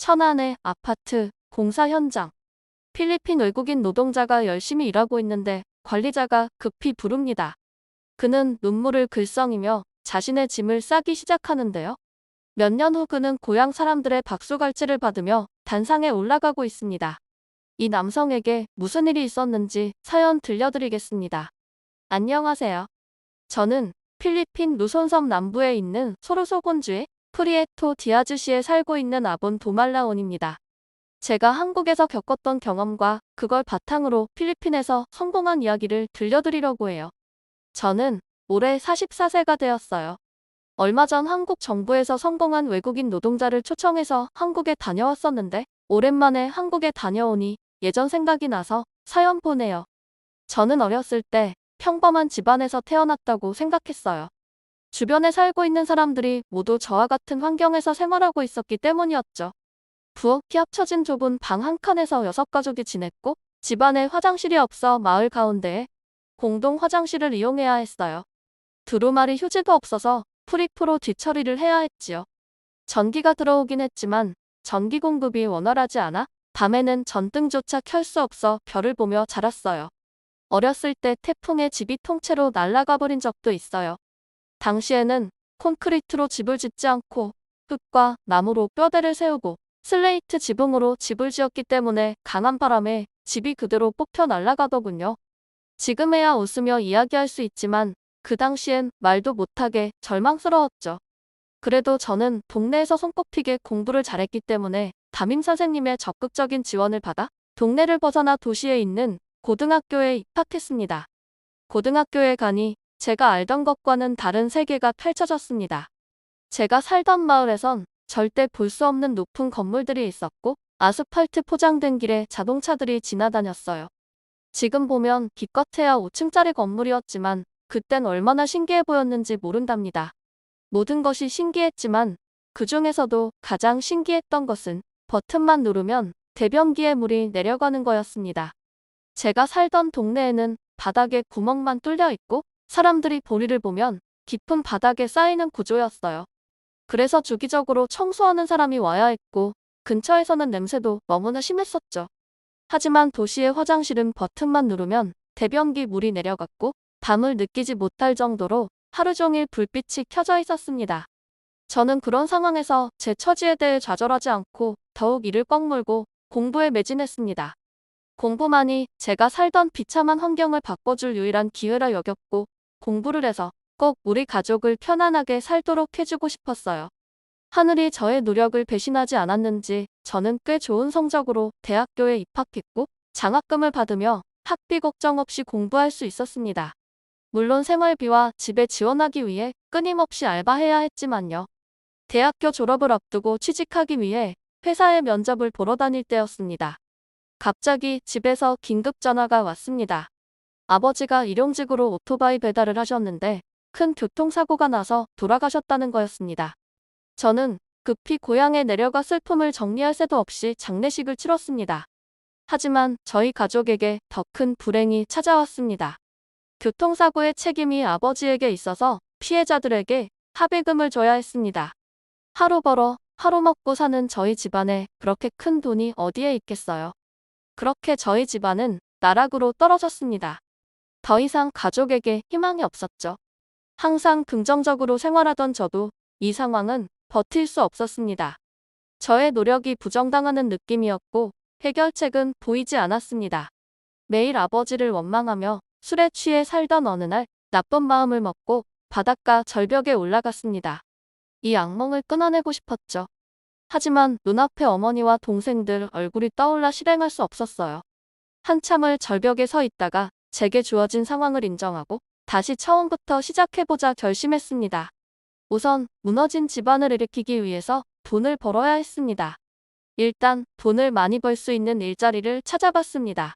천안의 아파트 공사 현장. 필리핀 외국인 노동자가 열심히 일하고 있는데 관리자가 급히 부릅니다. 그는 눈물을 글썽이며 자신의 짐을 싸기 시작하는데요. 몇 년 후 그는 고향 사람들의 박수갈채를 받으며 단상에 올라가고 있습니다. 이 남성에게 무슨 일이 있었는지 사연 들려드리겠습니다. 안녕하세요. 저는 필리핀 루손섬 남부에 있는 소르소곤주의 프리에토 디아즈시에 살고 있는 아본 도말라온입니다. 제가 한국에서 겪었던 경험과 그걸 바탕으로 필리핀에서 성공한 이야기를 들려드리려고 해요. 저는 올해 44세가 되었어요. 얼마 전 한국 정부에서 성공한 외국인 노동자를 초청해서 한국에 다녀왔었는데 오랜만에 한국에 다녀오니 예전 생각이 나서 사연 보내요. 저는 어렸을 때 평범한 집안에서 태어났다고 생각했어요. 주변에 살고 있는 사람들이 모두 저와 같은 환경에서 생활하고 있었기 때문이었죠. 부엌이 합쳐진 좁은 방 한 칸에서 6가족이 지냈고 집안에 화장실이 없어 마을 가운데에 공동 화장실을 이용해야 했어요. 두루마리 휴지도 없어서 프리프로 뒤처리를 해야 했지요. 전기가 들어오긴 했지만 전기 공급이 원활하지 않아 밤에는 전등조차 켤 수 없어 별을 보며 자랐어요. 어렸을 때 태풍에 집이 통째로 날아가 버린 적도 있어요. 당시에는 콘크리트로 집을 짓지 않고 흙과 나무로 뼈대를 세우고 슬레이트 지붕으로 집을 지었기 때문에 강한 바람에 집이 그대로 뽑혀 날아가더군요. 지금에야 웃으며 이야기할 수 있지만 그 당시엔 말도 못하게 절망스러웠죠. 그래도 저는 동네에서 손꼽히게 공부를 잘했기 때문에 담임 선생님의 적극적인 지원을 받아 동네를 벗어나 도시에 있는 고등학교에 입학했습니다. 고등학교에 가니 제가 알던 것과는 다른 세계가 펼쳐졌습니다. 제가 살던 마을에선 절대 볼 수 없는 높은 건물들이 있었고 아스팔트 포장된 길에 자동차들이 지나다녔어요. 지금 보면 기껏해야 5층짜리 건물이었지만 그땐 얼마나 신기해 보였는지 모른답니다. 모든 것이 신기했지만 그 중에서도 가장 신기했던 것은 버튼만 누르면 대변기에 물이 내려가는 거였습니다. 제가 살던 동네에는 바닥에 구멍만 뚫려 있고 사람들이 볼일을 보면 깊은 바닥에 쌓이는 구조였어요. 그래서 주기적으로 청소하는 사람이 와야 했고 근처에서는 냄새도 너무나 심했었죠. 하지만 도시의 화장실은 버튼만 누르면 대변기 물이 내려갔고 밤을 느끼지 못할 정도로 하루 종일 불빛이 켜져 있었습니다. 저는 그런 상황에서 제 처지에 대해 좌절하지 않고 더욱 이를 꽉 물고 공부에 매진했습니다. 공부만이 제가 살던 비참한 환경을 바꿔줄 유일한 기회라 여겼고 공부를 해서 꼭 우리 가족을 편안하게 살도록 해주고 싶었어요. 하늘이 저의 노력을 배신하지 않았는지 저는 꽤 좋은 성적으로 대학교에 입학했고 장학금을 받으며 학비 걱정 없이 공부할 수 있었습니다. 물론 생활비와 집에 지원하기 위해 끊임없이 알바해야 했지만요. 대학교 졸업을 앞두고 취직하기 위해 회사에 면접을 보러 다닐 때였습니다. 갑자기 집에서 긴급 전화가 왔습니다. 아버지가 일용직으로 오토바이 배달을 하셨는데 큰 교통사고가 나서 돌아가셨다는 거였습니다. 저는 급히 고향에 내려가 슬픔을 정리할 새도 없이 장례식을 치렀습니다. 하지만 저희 가족에게 더 큰 불행이 찾아왔습니다. 교통사고의 책임이 아버지에게 있어서 피해자들에게 합의금을 줘야 했습니다. 하루 벌어 하루 먹고 사는 저희 집안에 그렇게 큰 돈이 어디에 있겠어요. 그렇게 저희 집안은 나락으로 떨어졌습니다. 더 이상 가족에게 희망이 없었죠. 항상 긍정적으로 생활하던 저도 이 상황은 버틸 수 없었습니다. 저의 노력이 부정당하는 느낌이었고 해결책은 보이지 않았습니다. 매일 아버지를 원망하며 술에 취해 살던 어느 날 나쁜 마음을 먹고 바닷가 절벽에 올라갔습니다. 이 악몽을 끊어내고 싶었죠. 하지만 눈앞에 어머니와 동생들 얼굴이 떠올라 실행할 수 없었어요. 한참을 절벽에 서 있다가 제게 주어진 상황을 인정하고 다시 처음부터 시작해보자 결심했습니다. 우선 무너진 집안을 일으키기 위해서 돈을 벌어야 했습니다. 일단 돈을 많이 벌 수 있는 일자리를 찾아봤습니다.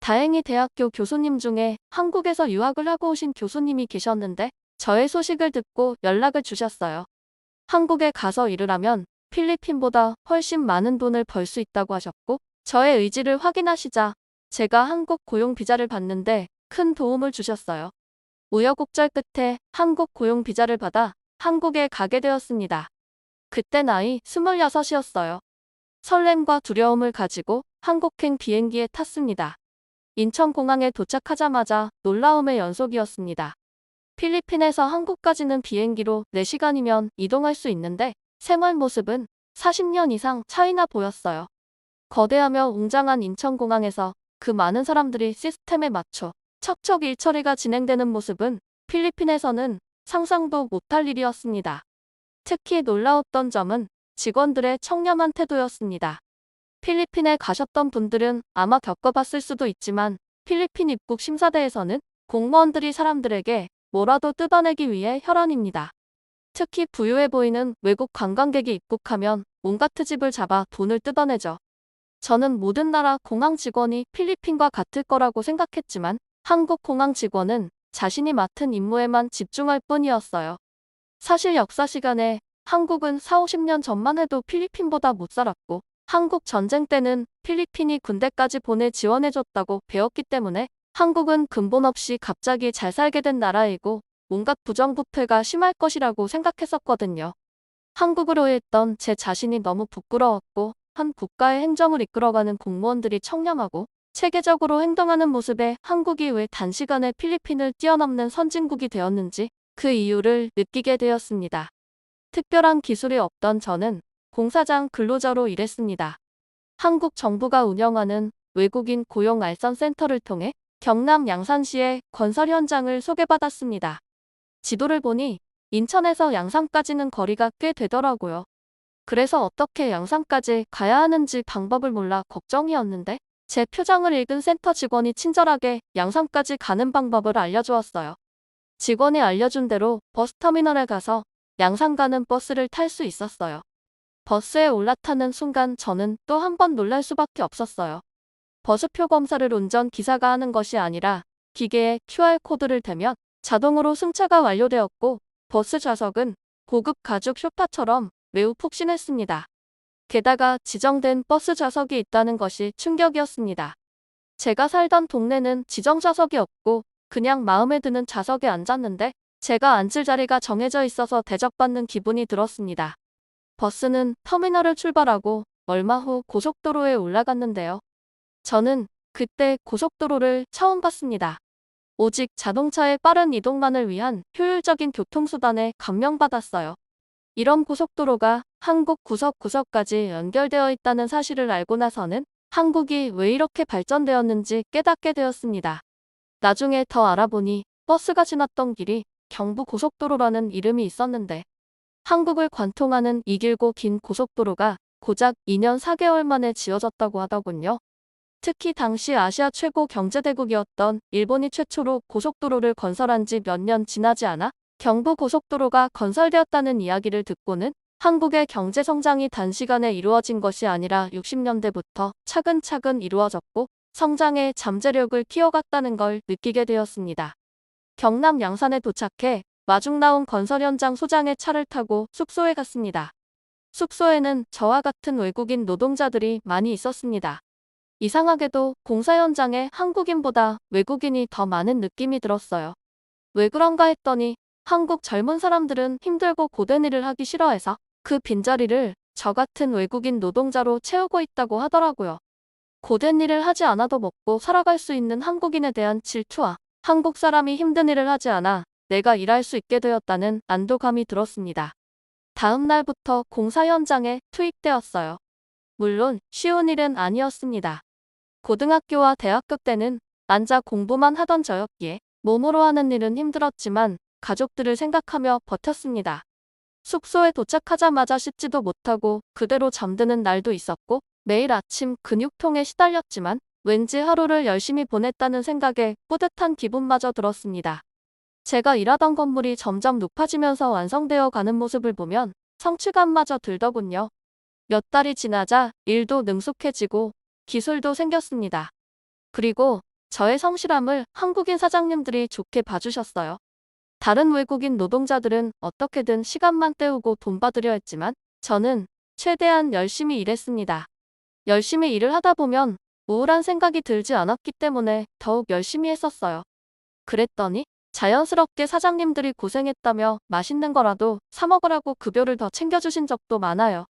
다행히 대학교 교수님 중에 한국에서 유학을 하고 오신 교수님이 계셨는데 저의 소식을 듣고 연락을 주셨어요. 한국에 가서 일을 하면 필리핀보다 훨씬 많은 돈을 벌 수 있다고 하셨고 저의 의지를 확인하시자 제가 한국 고용 비자를 받는데 큰 도움을 주셨어요. 우여곡절 끝에 한국 고용 비자를 받아 한국에 가게 되었습니다. 그때 나이 26이었어요. 설렘과 두려움을 가지고 한국행 비행기에 탔습니다. 인천공항에 도착하자마자 놀라움의 연속이었습니다. 필리핀에서 한국까지는 비행기로 4시간이면 이동할 수 있는데 생활 모습은 40년 이상 차이나 보였어요. 거대하며 웅장한 인천공항에서 그 많은 사람들이 시스템에 맞춰 척척 일처리가 진행되는 모습은 필리핀에서는 상상도 못할 일이었습니다. 특히 놀라웠던 점은 직원들의 청렴한 태도였습니다. 필리핀에 가셨던 분들은 아마 겪어봤을 수도 있지만 필리핀 입국 심사대에서는 공무원들이 사람들에게 뭐라도 뜯어내기 위해 혈안입니다. 특히 부유해 보이는 외국 관광객이 입국하면 온갖 트집을 잡아 돈을 뜯어내죠. 저는 모든 나라 공항 직원이 필리핀과 같을 거라고 생각했지만 한국 공항 직원은 자신이 맡은 임무에만 집중할 뿐이었어요. 사실 역사 시간에 한국은 4, 50년 전만 해도 필리핀보다 못 살았고 한국 전쟁 때는 필리핀이 군대까지 보내 지원해줬다고 배웠기 때문에 한국은 근본 없이 갑자기 잘 살게 된 나라이고 온갖 부정부패가 심할 것이라고 생각했었거든요. 한국으로 했던 제 자신이 너무 부끄러웠고 한 국가의 행정을 이끌어가는 공무원들이 청렴하고 체계적으로 행동하는 모습에 한국이 왜 단시간에 필리핀을 뛰어넘는 선진국이 되었는지 그 이유를 느끼게 되었습니다. 특별한 기술이 없던 저는 공사장 근로자로 일했습니다. 한국 정부가 운영하는 외국인 고용 알선 센터를 통해 경남 양산시의 건설 현장을 소개받았습니다. 지도를 보니 인천에서 양산까지는 거리가 꽤 되더라고요. 그래서 어떻게 양산까지 가야 하는지 방법을 몰라 걱정이었는데 제 표정을 읽은 센터 직원이 친절하게 양산까지 가는 방법을 알려주었어요. 직원이 알려준 대로 버스터미널에 가서 양산 가는 버스를 탈 수 있었어요. 버스에 올라타는 순간 저는 또 한 번 놀랄 수밖에 없었어요. 버스표 검사를 운전기사가 하는 것이 아니라 기계에 QR코드를 대면 자동으로 승차가 완료되었고 버스 좌석은 고급 가죽 소파처럼 매우 푹신했습니다. 게다가 지정된 버스 좌석이 있다는 것이 충격이었습니다. 제가 살던 동네는 지정 좌석이 없고 그냥 마음에 드는 좌석에 앉았는데 제가 앉을 자리가 정해져 있어서 대접받는 기분이 들었습니다. 버스는 터미널을 출발하고 얼마 후 고속도로에 올라갔는데요. 저는 그때 고속도로를 처음 봤습니다. 오직 자동차의 빠른 이동만을 위한 효율적인 교통수단에 감명받았어요. 이런 고속도로가 한국 구석구석까지 연결되어 있다는 사실을 알고 나서는 한국이 왜 이렇게 발전되었는지 깨닫게 되었습니다. 나중에 더 알아보니 버스가 지났던 길이 경부고속도로라는 이름이 있었는데 한국을 관통하는 이 길고 긴 고속도로가 고작 2년 4개월 만에 지어졌다고 하더군요. 특히 당시 아시아 최고 경제대국이었던 일본이 최초로 고속도로를 건설한 지 몇 년 지나지 않아 경부고속도로가 건설되었다는 이야기를 듣고는 한국의 경제성장이 단시간에 이루어진 것이 아니라 60년대부터 차근차근 이루어졌고 성장의 잠재력을 키워갔다는 걸 느끼게 되었습니다. 경남 양산에 도착해 마중 나온 건설 현장 소장의 차를 타고 숙소에 갔습니다. 숙소에는 저와 같은 외국인 노동자들이 많이 있었습니다. 이상하게도 공사 현장에 한국인보다 외국인이 더 많은 느낌이 들었어요. 왜 그런가 했더니 한국 젊은 사람들은 힘들고 고된 일을 하기 싫어해서 그 빈자리를 저 같은 외국인 노동자로 채우고 있다고 하더라고요. 고된 일을 하지 않아도 먹고 살아갈 수 있는 한국인에 대한 질투와 한국 사람이 힘든 일을 하지 않아 내가 일할 수 있게 되었다는 안도감이 들었습니다. 다음 날부터 공사 현장에 투입되었어요. 물론 쉬운 일은 아니었습니다. 고등학교와 대학교 때는 앉아 공부만 하던 저였기에 몸으로 하는 일은 힘들었지만 가족들을 생각하며 버텼습니다. 숙소에 도착하자마자 씻지도 못하고 그대로 잠드는 날도 있었고 매일 아침 근육통에 시달렸지만 왠지 하루를 열심히 보냈다는 생각에 뿌듯한 기분마저 들었습니다. 제가 일하던 건물이 점점 높아지면서 완성되어 가는 모습을 보면 성취감마저 들더군요. 몇 달이 지나자 일도 능숙해지고 기술도 생겼습니다. 그리고 저의 성실함을 한국인 사장님들이 좋게 봐주셨어요. 다른 외국인 노동자들은 어떻게든 시간만 때우고 돈 받으려 했지만 저는 최대한 열심히 일했습니다. 열심히 일을 하다 보면 우울한 생각이 들지 않았기 때문에 더욱 열심히 했었어요. 그랬더니 자연스럽게 사장님들이 고생했다며 맛있는 거라도 사 먹으라고 급여를 더 챙겨주신 적도 많아요.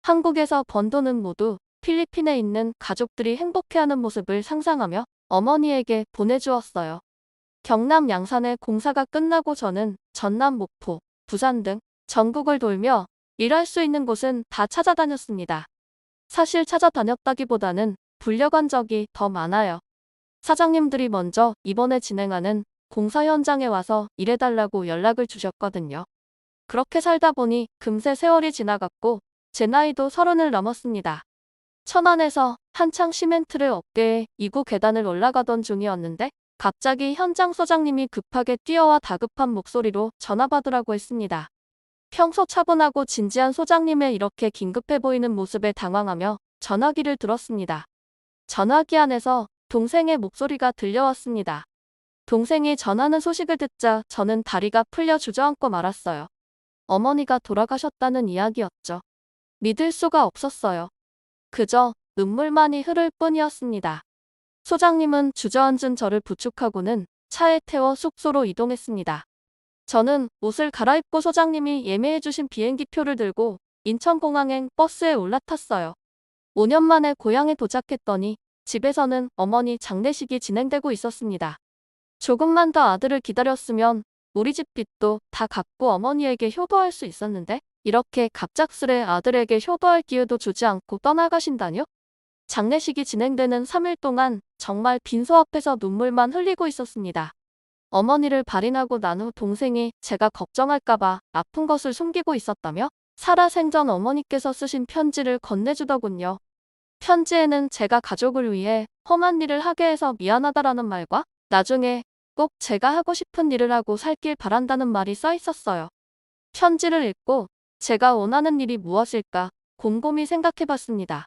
한국에서 번 돈은 모두 필리핀에 있는 가족들이 행복해하는 모습을 상상하며 어머니에게 보내주었어요. 경남 양산의 공사가 끝나고 저는 전남 목포, 부산 등 전국을 돌며 일할 수 있는 곳은 다 찾아다녔습니다. 사실 찾아다녔다기보다는 불려간 적이 더 많아요. 사장님들이 먼저 이번에 진행하는 공사 현장에 와서 일해달라고 연락을 주셨거든요. 그렇게 살다 보니 금세 세월이 지나갔고 제 나이도 30을 넘었습니다. 천안에서 한창 시멘트를 업계에 이고 계단을 올라가던 중이었는데 갑자기 현장 소장님이 급하게 뛰어와 다급한 목소리로 전화 받으라고 했습니다. 평소 차분하고 진지한 소장님의 이렇게 긴급해 보이는 모습에 당황하며 전화기를 들었습니다. 전화기 안에서 동생의 목소리가 들려왔습니다. 동생이 전하는 소식을 듣자 저는 다리가 풀려 주저앉고 말았어요. 어머니가 돌아가셨다는 이야기였죠. 믿을 수가 없었어요. 그저 눈물만이 흐를 뿐이었습니다. 소장님은 주저앉은 저를 부축하고는 차에 태워 숙소로 이동했습니다. 저는 옷을 갈아입고 소장님이 예매해주신 비행기표를 들고 인천공항행 버스에 올라탔어요. 5년 만에 고향에 도착했더니 집에서는 어머니 장례식이 진행되고 있었습니다. 조금만 더 아들을 기다렸으면 우리 집 빚도 다 갚고 어머니에게 효도할 수 있었는데 이렇게 갑작스레 아들에게 효도할 기회도 주지 않고 떠나가신다뇨? 장례식이 진행되는 3일 동안 정말 빈소 앞에서 눈물만 흘리고 있었습니다. 어머니를 발인하고 난 후 동생이 제가 걱정할까봐 아픈 것을 숨기고 있었다며 살아생전 어머니께서 쓰신 편지를 건네주더군요. 편지에는 제가 가족을 위해 험한 일을 하게 해서 미안하다라는 말과 나중에 꼭 제가 하고 싶은 일을 하고 살길 바란다는 말이 써 있었어요. 편지를 읽고 제가 원하는 일이 무엇일까 곰곰이 생각해봤습니다.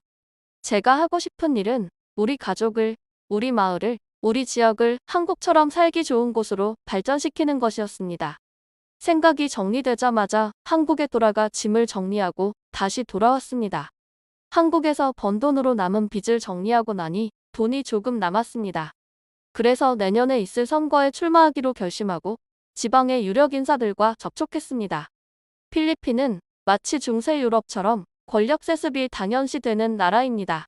제가 하고 싶은 일은 우리 가족을, 우리 마을을, 우리 지역을 한국처럼 살기 좋은 곳으로 발전시키는 것이었습니다. 생각이 정리되자마자 한국에 돌아가 짐을 정리하고 다시 돌아왔습니다. 한국에서 번 돈으로 남은 빚을 정리하고 나니 돈이 조금 남았습니다. 그래서 내년에 있을 선거에 출마하기로 결심하고 지방의 유력 인사들과 접촉했습니다. 필리핀은 마치 중세 유럽처럼 권력 세습이 당연시되는 나라입니다.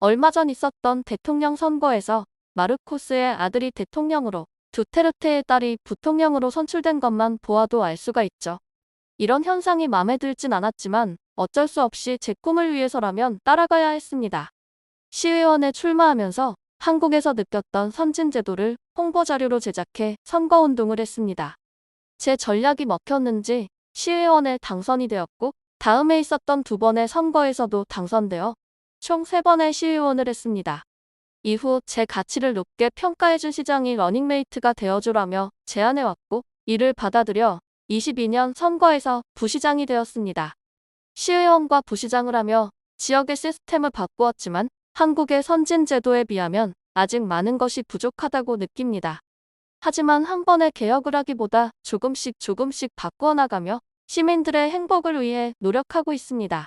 얼마 전 있었던 대통령 선거에서 마르코스의 아들이 대통령으로 두테르테의 딸이 부통령으로 선출된 것만 보아도 알 수가 있죠. 이런 현상이 마음에 들진 않았지만 어쩔 수 없이 제 꿈을 위해서라면 따라가야 했습니다. 시의원에 출마하면서 한국에서 느꼈던 선진제도를 홍보자료로 제작해 선거운동을 했습니다. 제 전략이 먹혔는지 시의원에 당선이 되었고 다음에 있었던 2번의 선거에서도 당선되어 총 3번의 시의원을 했습니다. 이후 제 가치를 높게 평가해준 시장이 러닝메이트가 되어주라며 제안해왔고 이를 받아들여 22년 선거에서 부시장이 되었습니다. 시의원과 부시장을 하며 지역의 시스템을 바꾸었지만 한국의 선진제도에 비하면 아직 많은 것이 부족하다고 느낍니다. 하지만 한 번에 개혁을 하기보다 조금씩 바꾸어 나가며 시민들의 행복을 위해 노력하고 있습니다.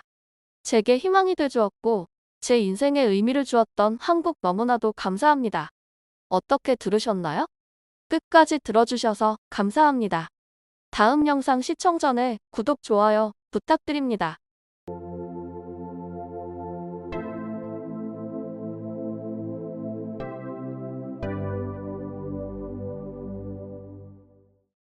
제게 희망이 되주었고 제 인생에 의미를 주었던 한국 너무나도 감사합니다. 어떻게 들으셨나요? 끝까지 들어주셔서 감사합니다. 다음 영상 시청 전에 구독, 좋아요 부탁드립니다.